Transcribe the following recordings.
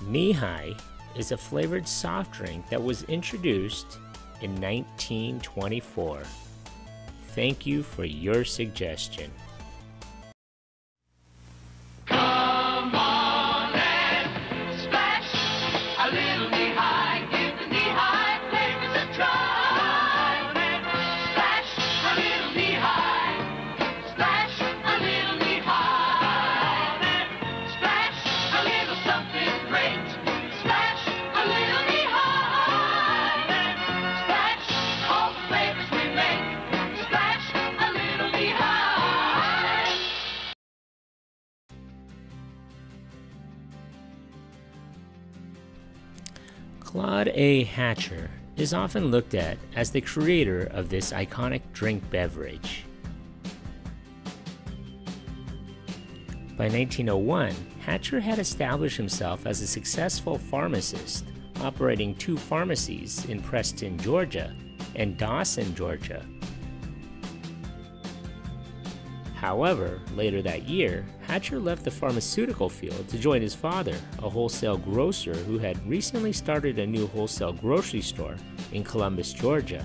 ʻniːhaɪ is a flavored soft drink that was introduced in 1924. Thank you for your suggestion. Come on and splash a little ʻniːhaɪ. Give the ʻniːhaɪ flavors a try. Splash a little ʻniːhaɪ. Splash a little ʻniːhaɪ. Splash a little something great. Splash a little ʻniːhaɪ. Splash all the flavors we make. Splash a little ʻniːhaɪ. Claud A. Hatcher is often looked at as the creator of this iconic drink beverage. By 1901, Hatcher had established himself as a successful pharmacist, operating 2 pharmacies in Preston, Georgia, and Dawson, Georgia. However, later that year, Hatcher left the pharmaceutical field to join his father, a wholesale grocer who had recently started a new wholesale grocery store in Columbus, Georgia.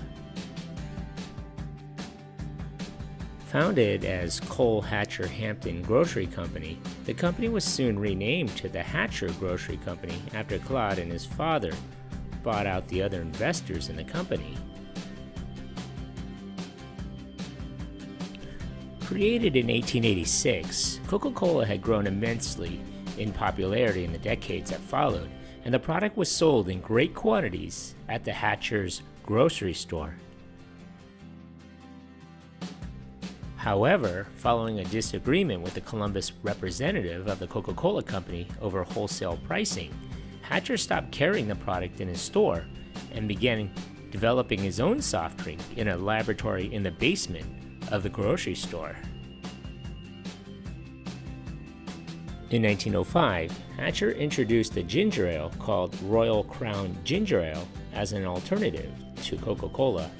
Founded as Cole Hatcher Hampton Grocery Company, the company was soon renamed to the Hatcher Grocery Company after Claud and his father bought out the other investors in the company. Created in 1886, Coca-Cola had grown immensely in popularity in the decades that followed, and the product was sold in great quantities at the Hatcher's grocery store. However, following a disagreement with the Columbus representative of the Coca-Cola Company over wholesale pricing, Hatcher stopped carrying the product in his store and began developing his own soft drink in a laboratory in the basement of the grocery store. In 1905, Hatcher introduced a ginger ale called Royal Crown Ginger Ale as an alternative to Coca-Cola.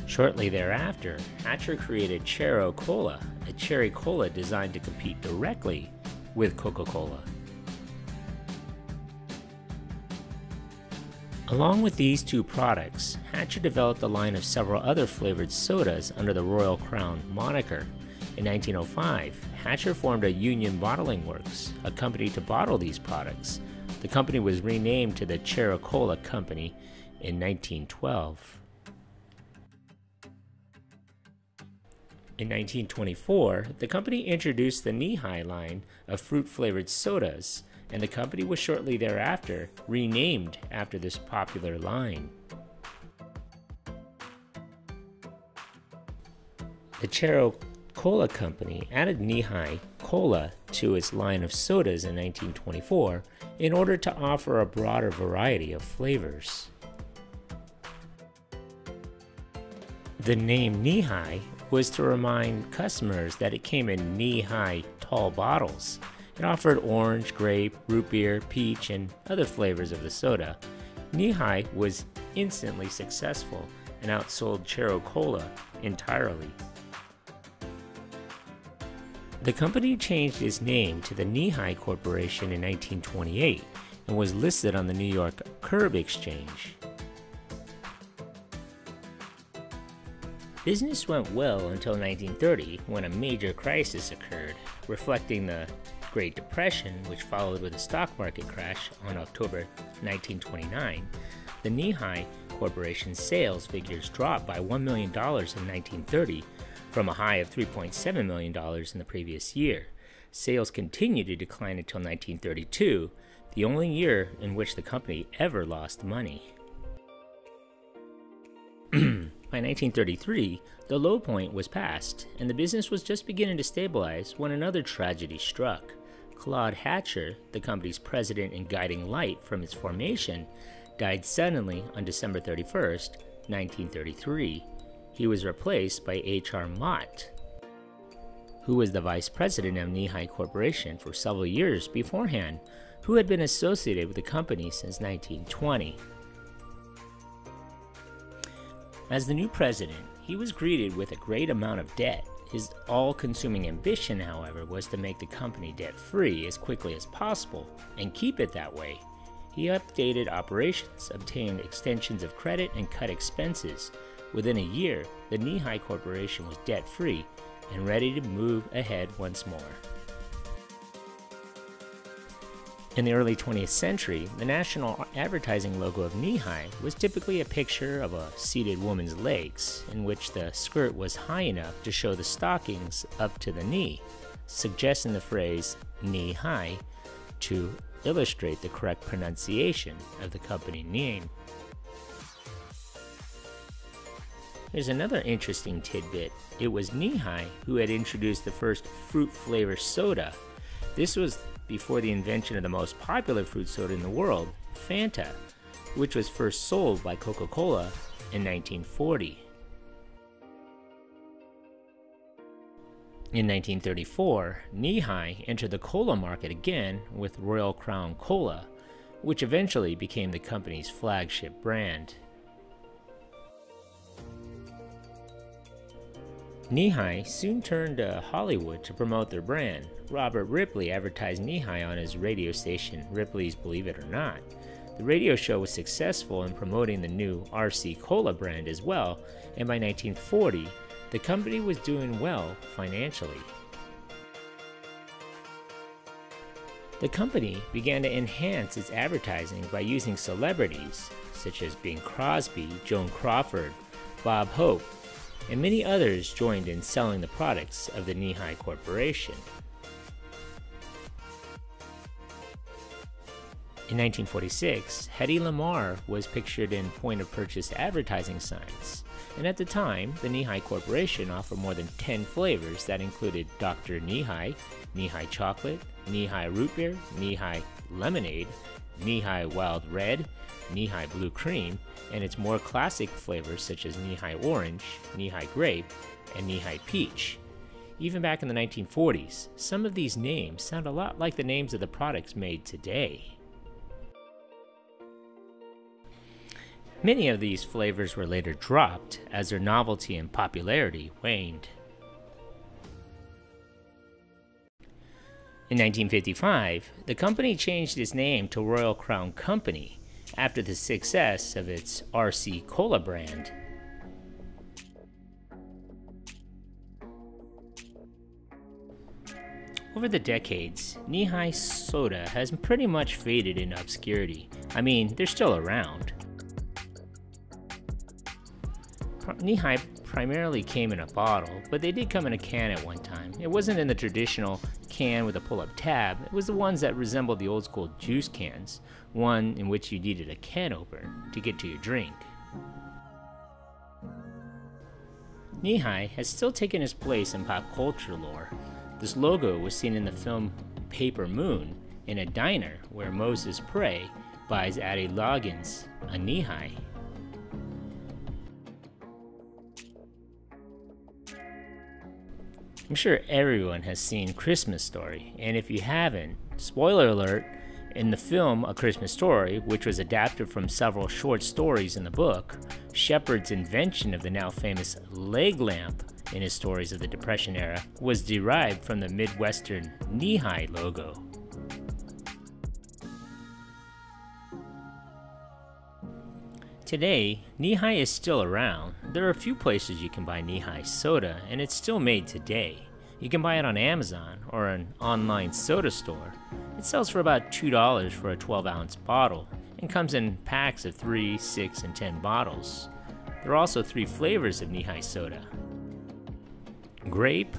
Shortly thereafter, Hatcher created Chero-Cola, a cherry cola designed to compete directly with Coca-Cola. Along with these 2 products, Hatcher developed a line of several other flavored sodas under the Royal Crown moniker. In 1905, Hatcher formed a Union Bottling Works, a company to bottle these products. The company was renamed to the Chero-Cola Company in 1912. In 1924, the company introduced the ʻniːhaɪ line of fruit-flavored sodas, and the company was shortly thereafter renamed after this popular line. The Chero-Cola Company added ʻniːhaɪ Cola to its line of sodas in 1924 in order to offer a broader variety of flavors. The name ʻniːhaɪ was to remind customers that it came in ʻniːhaɪ tall bottles. It offered orange, grape, root beer, peach, and other flavors of the soda. ʻniːhaɪ was instantly successful and outsold Chero-Cola entirely. The company changed its name to the Nehi Corporation in 1928 and was listed on the New York Curb Exchange. Business went well until 1930, when a major crisis occurred, reflecting the Great Depression, which followed with a stock market crash on October 1929. The Nehi Corporation's sales figures dropped by $1 million in 1930 from a high of $3.7 million in the previous year. Sales continued to decline until 1932, the only year in which the company ever lost money. By 1933, the low point was past, and the business was just beginning to stabilize when another tragedy struck. Claud Hatcher, the company's president and guiding light from its formation, died suddenly on December 31st, 1933. He was replaced by H.R. Mott, who was the vice president of Nehi Corporation for several years beforehand, who had been associated with the company since 1920. As the new president, he was greeted with a great amount of debt His all-consuming ambition, however, was to make the company debt-free as quickly as possible and keep it that way. He updated operations, obtained extensions of credit, and cut expenses. Within a year, the Nehi Corporation was debt-free and ready to move ahead once more. In the early 20th century, the national advertising logo of Nehi was typically a picture of a seated woman's legs, in which the skirt was high enough to show the stockings up to the knee, suggesting the phrase ʻniːhaɪ to illustrate the correct pronunciation of the company name. There's another interesting tidbit. It was Nehi who had introduced the first fruit flavor soda. This was before the invention of the most popular fruit soda in the world, Fanta, which was first sold by Coca-Cola in 1940. In 1934, Nehi entered the cola market again with Royal Crown Cola, which eventually became the company's flagship brand. Nehi soon turned to Hollywood to promote their brand. Robert Ripley advertised Nehi on his radio station, Ripley's Believe It or Not. The radio show was successful in promoting the new RC Cola brand as well, and by 1940, the company was doing well financially. The company began to enhance its advertising by using celebrities such as Bing Crosby, Joan Crawford, Bob Hope, and many others joined in selling the products of the Nehi Corporation. In 1946, Hedy Lamarr was pictured in point-of-purchase advertising signs, and at the time, the Nehi Corporation offered more than 10 flavors that included Dr. Nehi, Nehi Chocolate, Nehi Root Beer, Nehi Lemonade, Nehi Wild Red, Nehi Blue Cream, and its more classic flavors such as Nehi Orange, Nehi Grape, and Nehi Peach. Even back in the 1940s, some of these names sound a lot like the names of the products made today. Many of these flavors were later dropped as their novelty and popularity waned. In 1955, the company changed its name to Royal Crown Company after the success of its RC Cola brand. Over the decades, Nehi soda has pretty much faded into obscurity. I mean, they're still around. Nehi primarily came in a bottle, but they did come in a can at one time. It wasn't in the traditional can with a pull-up tab. It was the ones that resembled the old-school juice cans, one in which you needed a can opener to get to your drink. Nehi has still taken its place in pop culture lore. This logo was seen in the film Paper Moon in a diner where Moses Prey buys Addie Loggins a Nehi. I'm sure everyone has seen Christmas Story, and if you haven't, spoiler alert, in the film A Christmas Story, which was adapted from several short stories in the book, Shepard's invention of the now famous leg lamp in his stories of the Depression era was derived from the Midwestern Nehi logo. Today, Nehi is still around. There are a few places you can buy Nehi soda, and it's still made today. You can buy it on Amazon or an online soda store. It sells for about $2 for a 12-ounce bottle and comes in packs of 3, 6, and 10 bottles. There are also 3 flavors of Nehi soda: grape,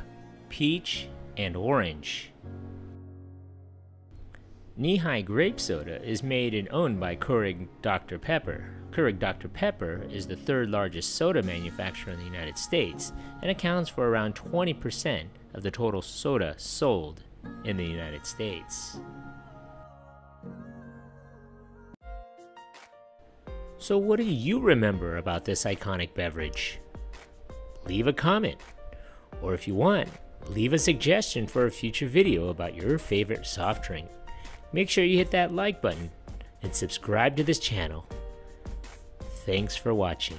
peach, and orange. Nehi grape soda is made and owned by Keurig Dr Pepper. Keurig Dr Pepper is the 3rd largest soda manufacturer in the United States and accounts for around 20% of the total soda sold in the United States. So what do you remember about this iconic beverage? Leave a comment, or if you want, leave a suggestion for a future video about your favorite soft drink. Make sure you hit that like button and subscribe to this channel. Thanks for watching.